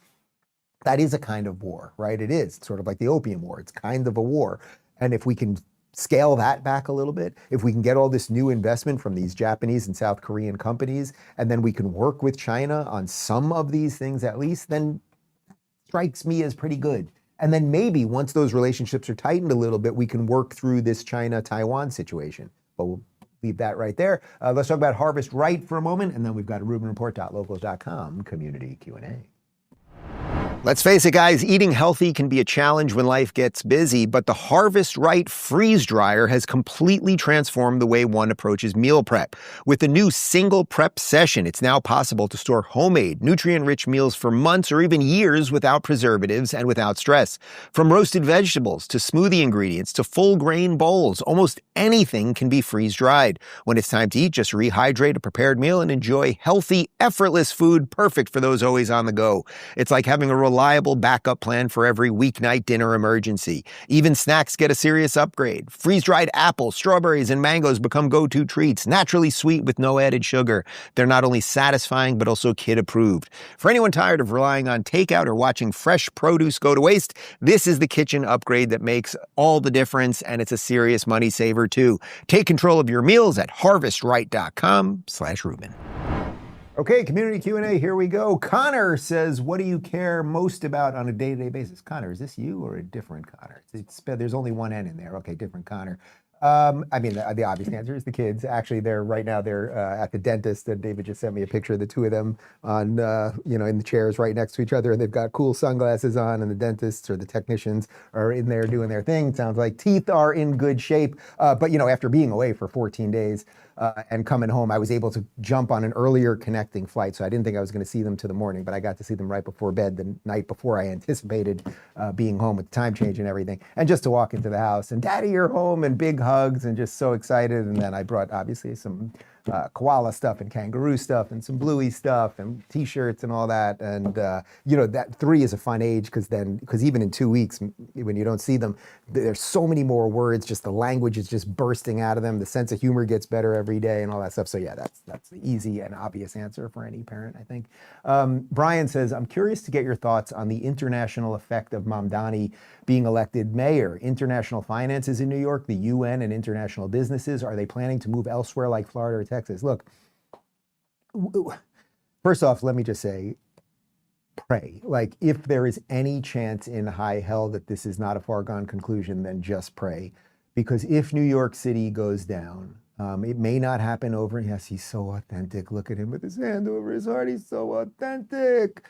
A: that is a kind of war, right? It is. It's sort of like the Opium War. It's kind of a war. And if we can scale that back a little bit, if we can get all this new investment from these Japanese and South Korean companies, and then we can work with China on some of these things at least, then strikes me as pretty good. And then maybe once those relationships are tightened a little bit, we can work through this China-Taiwan situation. But we'll leave that right there. Let's talk about Harvest Right for a moment, and then we've got a RubinReport.locals.com community Q&A. Let's face it, guys, eating healthy can be a challenge when life gets busy, but the Harvest Right freeze dryer has completely transformed the way one approaches meal prep. With the new single prep session, it's now possible to store homemade, nutrient-rich meals for months or even years without preservatives and without stress. From roasted vegetables to smoothie ingredients to full-grain bowls, almost anything can be freeze-dried. When it's time to eat, just rehydrate a prepared meal and enjoy healthy, effortless food perfect for those always on the go. It's like having a reliable backup plan for every weeknight dinner emergency. Even snacks get a serious upgrade. Freeze-dried apples, strawberries, and mangoes become go-to treats, naturally sweet with no added sugar. They're not only satisfying, but also kid-approved. For anyone tired of relying on takeout or watching fresh produce go to waste, this is the kitchen upgrade that makes all the difference, and it's a serious money saver too. Take control of your meals at harvestright.com/Rubin. Okay, community Q&A, here we go. Connor says, what do you care most about on a day-to-day basis? Connor, is this you or a different Connor? There's only one N in there. Okay, different Connor. I mean, the obvious answer is the kids. Actually, they're right now. They're at the dentist, and David just sent me a picture of the two of them on, in the chairs right next to each other, and they've got cool sunglasses on, and the dentists or the technicians are in there doing their thing. Sounds like teeth are in good shape. But after being away for 14 days and coming home, I was able to jump on an earlier connecting flight, so I didn't think I was going to see them to the morning, but I got to see them right before bed the night before I anticipated being home with the time change and everything, and just to walk into the house and Daddy, you're home, and big hugs and just so excited. And then I brought obviously some koala stuff and kangaroo stuff and some bluey stuff and t-shirts and all that. And that 3 is a fun age because even in 2 weeks when you don't see them, there's so many more words, just the language is just bursting out of them. The sense of humor gets better every day and all that stuff. So yeah, that's the easy and obvious answer for any parent, I think. Brian says, I'm curious to get your thoughts on the international effect of Mamdani being elected mayor. International finances in New York, the UN, and international businesses, are they planning to move elsewhere like Florida or Texas? Look, first off, let me just say, pray. Like, if there is any chance in high hell that this is not a foregone conclusion, then just pray. Because if New York City goes down, it may not happen over. Yes, he's so authentic. Look at him with his hand over his heart. He's so authentic.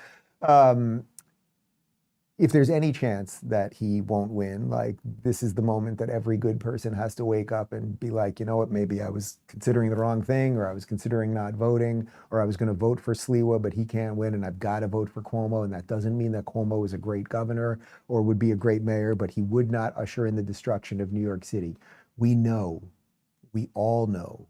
A: If there's any chance that he won't win, like, this is the moment that every good person has to wake up and be like, you know what, maybe I was considering the wrong thing, or I was considering not voting, or I was going to vote for Sliwa, but he can't win, and I've got to vote for Cuomo. And that doesn't mean that Cuomo is a great governor or would be a great mayor, but he would not usher in the destruction of New York City. We all know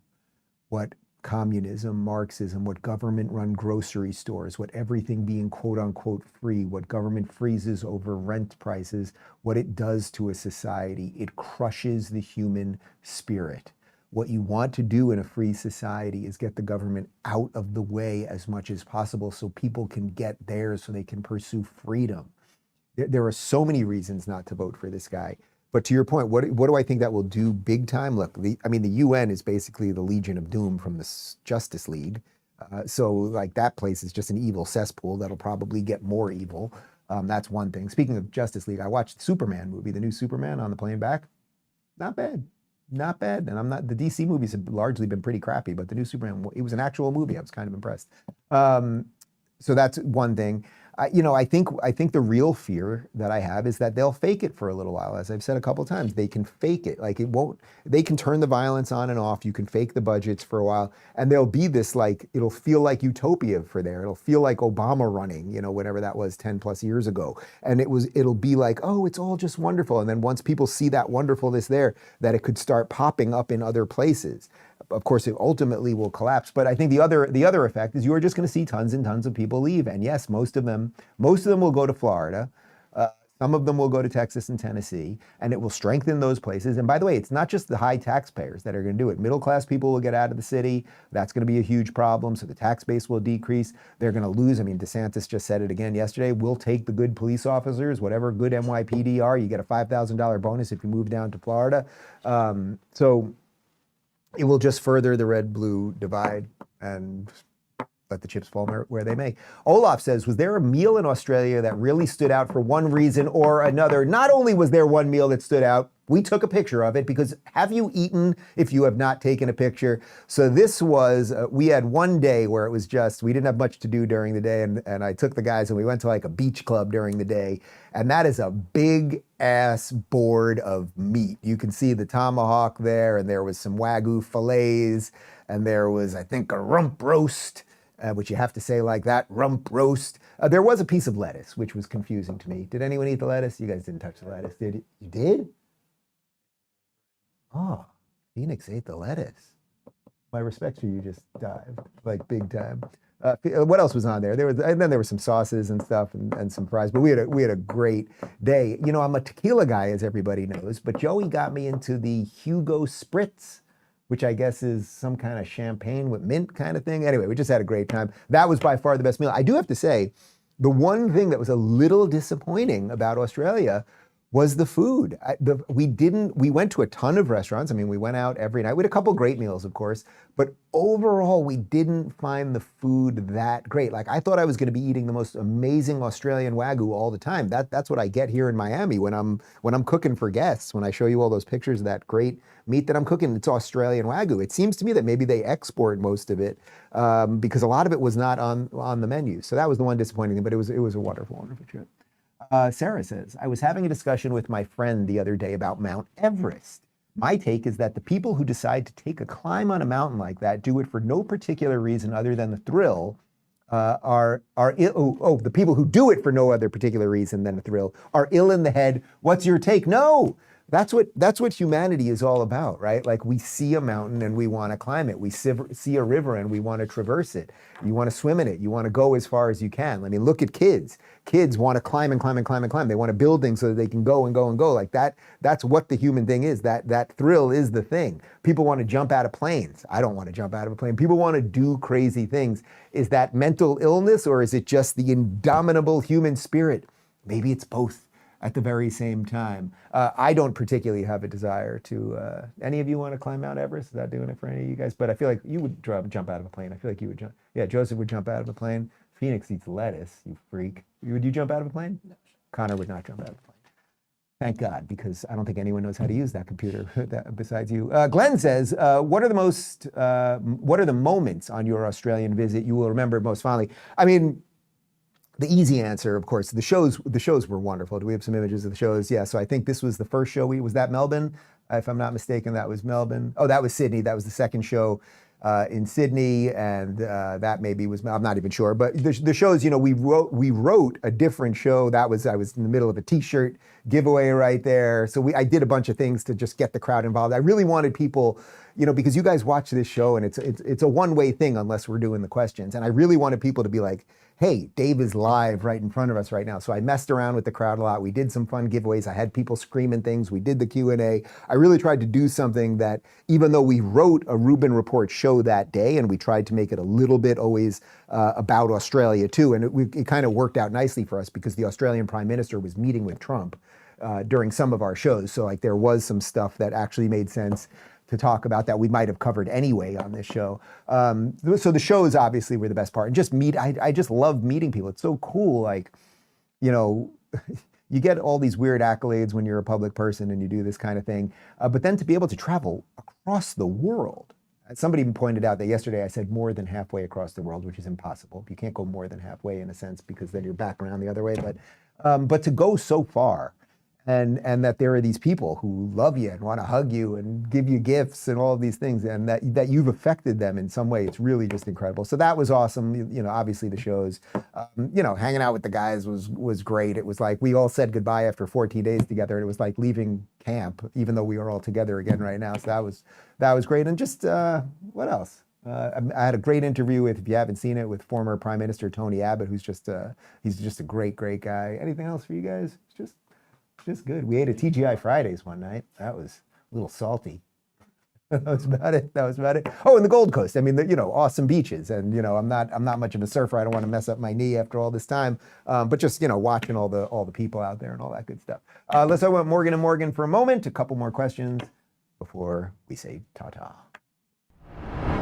A: what communism, Marxism, what government-run grocery stores, what everything being quote-unquote free, what government freezes over rent prices, what it does to a society. It crushes the human spirit. What you want to do in a free society is get the government out of the way as much as possible so people can get theirs, so they can pursue freedom. There are so many reasons not to vote for this guy. But to your point, what do I think that will do big time? Look, the UN is basically the Legion of Doom from the Justice League. So like, that place is just an evil cesspool that'll probably get more evil. That's one thing. Speaking of Justice League, I watched the Superman movie, the new Superman, on the plane back. Not bad. Not bad. And the DC movies have largely been pretty crappy, but the new Superman, it was an actual movie. I was kind of impressed. So that's one thing. I think the real fear that I have is that they'll fake it for a little while. As I've said a couple of times, they can fake it. Like, they can turn the violence on and off. You can fake the budgets for a while, and there'll be this, like, it'll feel like utopia for there. It'll feel like Obama running, whenever that was 10 plus years ago. And it'll be like, oh, it's all just wonderful. And then once people see that wonderfulness there, that it could start popping up in other places. Of course, it ultimately will collapse. But I think the other effect is you are just going to see tons and tons of people leave. And yes, most of them will go to Florida. Some of them will go to Texas and Tennessee, and it will strengthen those places. And by the way, it's not just the high taxpayers that are going to do it. Middle-class people will get out of the city. That's going to be a huge problem. So the tax base will decrease. They're going to lose. I mean, DeSantis just said it again yesterday. We'll take the good police officers, whatever good NYPD are. You get a $5,000 bonus if you move down to Florida. So it will just further the red-blue divide and let the chips fall where they may. Olaf says, was there a meal in Australia that really stood out for one reason or another? Not only was there one meal that stood out, we took a picture of it, because have you eaten if you have not taken a picture? So this was, we had one day where it was just, we didn't have much to do during the day, and I took the guys and we went to like a beach club during the day, and that is a big ass board of meat. You can see the tomahawk there, and there was some Wagyu fillets, and there was, I think, a rump roast, which you have to say like that, rump roast. There was a piece of lettuce, which was confusing to me. Did anyone eat the lettuce? You guys didn't touch the lettuce, did you? You did? Oh, Phoenix ate the lettuce. My respect for you just dived, like, big time. What else was on there? And then there were some sauces and stuff and some fries, but we had a great day. I'm a tequila guy, as everybody knows, but Joey got me into the Hugo Spritz, which I guess is some kind of champagne with mint kind of thing. Anyway, we just had a great time. That was by far the best meal. I do have to say, the one thing that was a little disappointing about Australia was the food. We went to a ton of restaurants. I mean, we went out every night. We had a couple great meals, of course, but overall, we didn't find the food that great. Like, I thought I was going to be eating the most amazing Australian Wagyu all the time. That's what I get here in Miami when I'm cooking for guests. When I show you all those pictures of that great meat that I'm cooking, it's Australian Wagyu. It seems to me that maybe they export most of it because a lot of it was not on the menu. So that was the one disappointing thing, but it was a wonderful, wonderful trip. Sarah says, I was having a discussion with my friend the other day about Mount Everest. My take is that the people who decide to take a climb on a mountain like that do it for no particular reason other than the thrill. The people who do it for no other particular reason than the thrill are ill in the head. What's your take? No. That's what humanity is all about, right? Like, we see a mountain and we want to climb it. We see a river and we want to traverse it. You want to swim in it. You want to go as far as you can. I mean, look at kids. Kids want to climb and climb and climb and climb. They want to build things so that they can go and go and go. Like that. That's what the human thing is. That thrill is the thing. People want to jump out of planes. I don't want to jump out of a plane. People want to do crazy things. Is that mental illness, or is it just the indomitable human spirit? Maybe it's both at the very same time. I don't particularly have a desire to, any of you want to climb Mount Everest? Is that doing it for any of you guys? But I feel like you would jump out of a plane. I feel like you would jump. Yeah, Joseph would jump out of a plane. Phoenix eats lettuce, you freak. Would you jump out of a plane? No. Connor would not jump out of a plane. Thank God, because I don't think anyone knows how to use that computer besides you. Glenn says, what are the moments on your Australian visit you will remember most fondly? I mean, the easy answer, of course, the shows were wonderful. Do we have some images of the shows? Yeah, so I think this was the first show. Was that Melbourne? If I'm not mistaken, that was Melbourne. Oh, that was Sydney. That was the second show in Sydney, and that maybe was, I'm not even sure. But the shows, we wrote a different show. I was in the middle of a T-shirt giveaway right there. So I did a bunch of things to just get the crowd involved. I really wanted people, because you guys watch this show and it's a one-way thing unless we're doing the questions. And I really wanted people to be like, hey, Dave is live right in front of us right now. So I messed around with the crowd a lot. We did some fun giveaways. I had people screaming things. We did the Q&A. I really tried to do something that, even though we wrote a Rubin Report show that day, and we tried to make it a little bit always about Australia too, and it kind of worked out nicely for us because the Australian Prime Minister was meeting with Trump during some of our shows. So like there was some stuff that actually made sense to talk about that we might have covered anyway on this show. So the shows obviously were the best part. And just I just love meeting people. It's so cool. Like, you get all these weird accolades when you're a public person and you do this kind of thing. But then to be able to travel across the world. Somebody even pointed out that yesterday I said more than halfway across the world, which is impossible. You can't go more than halfway in a sense because then you're back around the other way. But to go so far, and that there are these people who love you and want to hug you and give you gifts and all of these things, and that you've affected them in some way. It's really just incredible. So that was awesome. Obviously the shows, hanging out with the guys was great. It was like we all said goodbye after 14 days together, and it was like leaving camp, even though we are all together again right now. So that was great. And just what else? I had a great interview with, if you haven't seen it, with former Prime Minister Tony Abbott, who's he's just a great guy. Anything else for you guys? It's just good. We ate at TGI Fridays one night. That was a little salty. That was about it. Oh, and the Gold Coast. I mean, awesome beaches. And I'm not much of a surfer. I don't want to mess up my knee after all this time. But just watching all the people out there and all that good stuff. Let's talk about Morgan and Morgan for a moment. A couple more questions before we say ta-ta.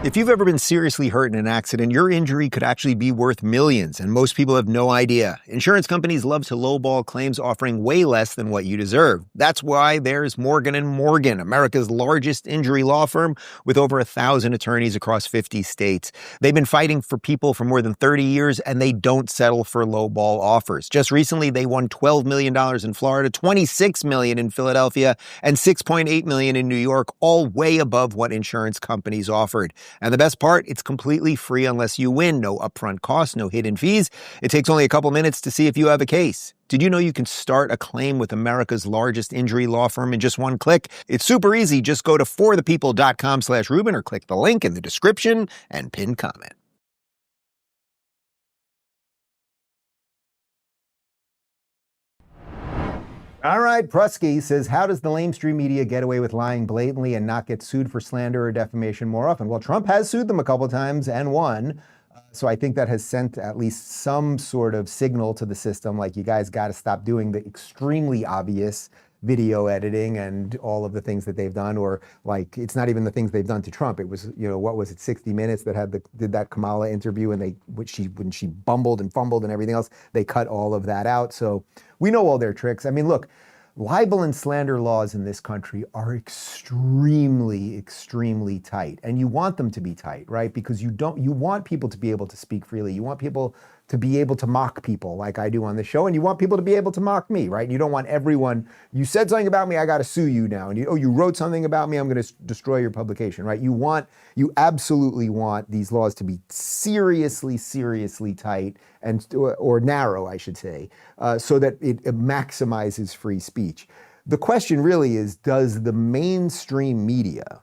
A: If you've ever been seriously hurt in an accident, your injury could actually be worth millions, and most people have no idea. Insurance companies love to lowball claims, offering way less than what you deserve. That's why there's Morgan & Morgan, America's largest injury law firm with over 1,000 attorneys across 50 states. They've been fighting for people for more than 30 years, and they don't settle for lowball offers. Just recently, they won $12 million in Florida, $26 million in Philadelphia, and $6.8 million in New York, all way above what insurance companies offered. And the best part, it's completely free unless you win. No upfront costs, no hidden fees. It takes only a couple minutes to see if you have a case. Did you know you can start a claim with America's largest injury law firm in just one click? It's super easy. Just go to forthepeople.com/Rubin or click the link in the description and pin comment. All right, Prusky says, how does the lamestream media get away with lying blatantly and not get sued for slander or defamation more often? Well, Trump has sued them a couple times and won. So I think that has sent at least some sort of signal to the system, like, you guys got to stop doing the extremely obvious video editing and all of the things that they've done, or like, it's not even the things they've done to Trump. It was, what was it, 60 Minutes that did that Kamala interview, and when she bumbled and fumbled and everything else, they cut all of that out. So we know all their tricks. I mean, look, libel and slander laws in this country are extremely, extremely tight. And you want them to be tight, right? Because you want people to be able to speak freely. You want people to be able to mock people like I do on the show. And you want people to be able to mock me, right? You don't want everyone, you said something about me, I got to sue you now. And you wrote something about me, I'm going to destroy your publication, right? You absolutely want these laws to be seriously, seriously tight or narrow, I should say, so that it maximizes free speech. The question really is, does the mainstream media,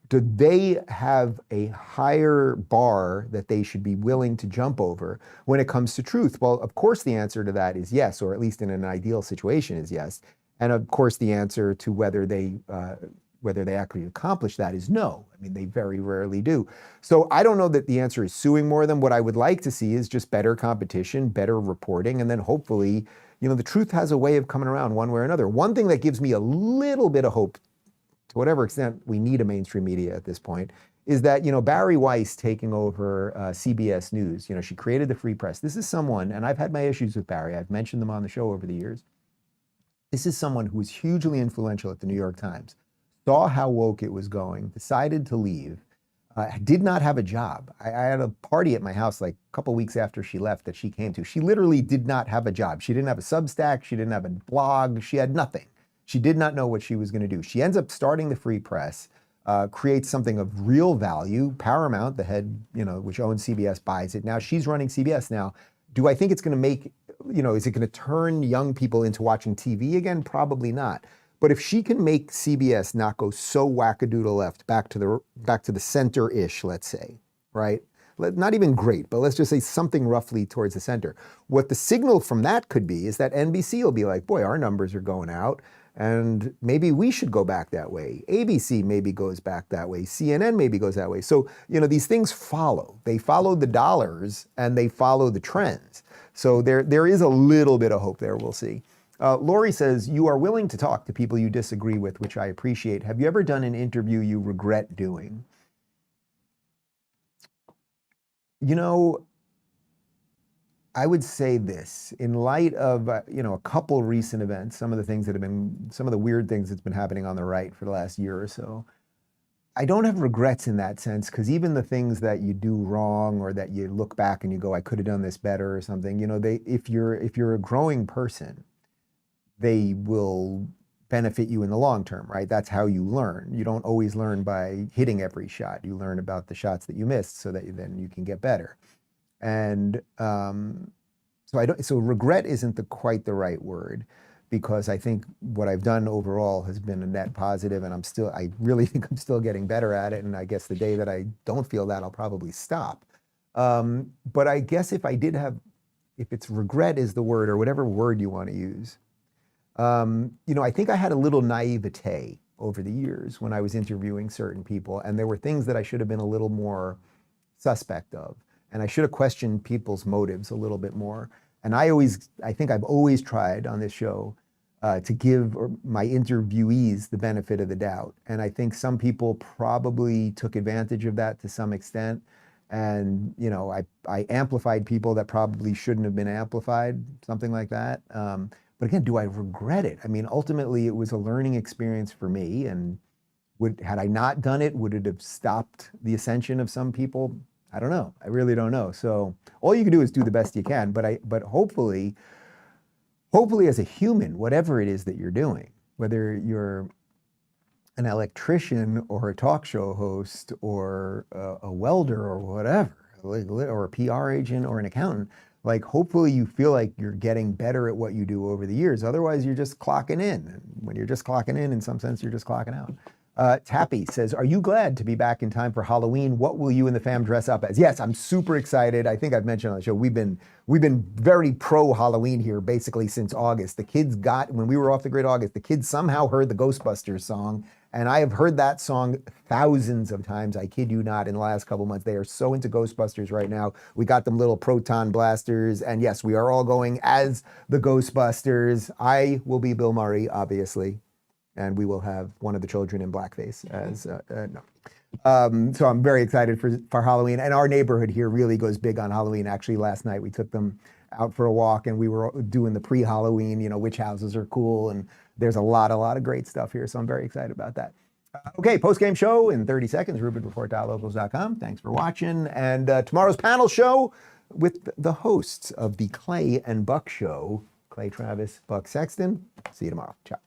A: do they have a higher bar that they should be willing to jump over when it comes to truth? Well, of course, the answer to that is yes, or at least in an ideal situation is yes. And of course, the answer to whether they actually accomplish that is no. I mean, they very rarely do. So I don't know that the answer is suing more of them. What I would like to see is just better competition, better reporting, and then hopefully, the truth has a way of coming around one way or another. One thing that gives me a little bit of hope, to whatever extent we need a mainstream media at this point, is that, Barry Weiss taking over CBS News, she created the Free Press. This is someone, and I've had my issues with Barry, I've mentioned them on the show over the years. This is someone who was hugely influential at the New York Times, saw how woke it was going, decided to leave, did not have a job. I had a party at my house like a couple weeks after she left that she came to. She literally did not have a job. She didn't have a Substack, she didn't have a blog, she had nothing. She did not know what she was going to do. She ends up starting the Free Press, creates something of real value. Paramount, the head, which owns CBS, buys it. Now she's running CBS now. Do I think it's going to make, is it going to turn young people into watching TV again? Probably not. But if she can make CBS not go so wackadoodle left, back to the center-ish, let's say, right? Not even great, but let's just say something roughly towards the center. What the signal from that could be is that NBC will be like, boy, our numbers are going out, and maybe we should go back that way. ABC maybe goes back that way. CNN maybe goes that way. So, these things follow. They follow the dollars and they follow the trends. So there is a little bit of hope there, we'll see. Lori says, you are willing to talk to people you disagree with, which I appreciate. Have you ever done an interview you regret doing? I would say this, in light of, a couple recent events, some of the weird things that's been happening on the right for the last year or so, I don't have regrets in that sense, because even the things that you do wrong or that you look back and you go, I could have done this better or something, if you're a growing person, they will benefit you in the long term, right? That's how you learn. You don't always learn by hitting every shot. You learn about the shots that you missed so that then you can get better. And so regret isn't quite the right word, because I think what I've done overall has been a net positive, and I really think I'm still getting better at it. And I guess the day that I don't feel that, I'll probably stop. But I guess if it's regret is the word, or whatever word you want to use, I think I had a little naivete over the years when I was interviewing certain people, and there were things that I should have been a little more suspect of. And I should have questioned people's motives a little bit more. And I think I've always tried on this show to give my interviewees the benefit of the doubt. And I think some people probably took advantage of that to some extent. And, I amplified people that probably shouldn't have been amplified, something like that. But again, do I regret it? I mean, ultimately, it was a learning experience for me. And had I not done it, would it have stopped the ascension of some people? I don't know. I really don't know. So all you can do is do the best you can. But hopefully as a human, whatever it is that you're doing, whether you're an electrician or a talk show host or a welder or whatever, or a PR agent or an accountant, like hopefully you feel like you're getting better at what you do over the years. Otherwise, you're just clocking in. And when you're just clocking in some sense, you're just clocking out. Tappy says, are you glad to be back in time for Halloween? What will you and the fam dress up as? Yes, I'm super excited. I think I've mentioned on the show, we've been very pro Halloween here basically since August. The kids when we were off the grid August, the kids somehow heard the Ghostbusters song And I have heard that song thousands of times. I kid you not, in the last couple months. They are so into Ghostbusters right now. We got them little proton blasters. And yes, we are all going as the Ghostbusters. I will be Bill Murray, obviously. And we will have one of the children in blackface as, so I'm very excited for Halloween. And our neighborhood here really goes big on Halloween. Actually, last night we took them out for a walk and we were doing the pre-Halloween, which houses are cool. And there's a lot of great stuff here. So I'm very excited about that. Okay, post-game show in 30 seconds, RubinReport.locals.com. Thanks for watching. And tomorrow's panel show with the hosts of the Clay and Buck Show, Clay Travis, Buck Sexton. See you tomorrow. Ciao.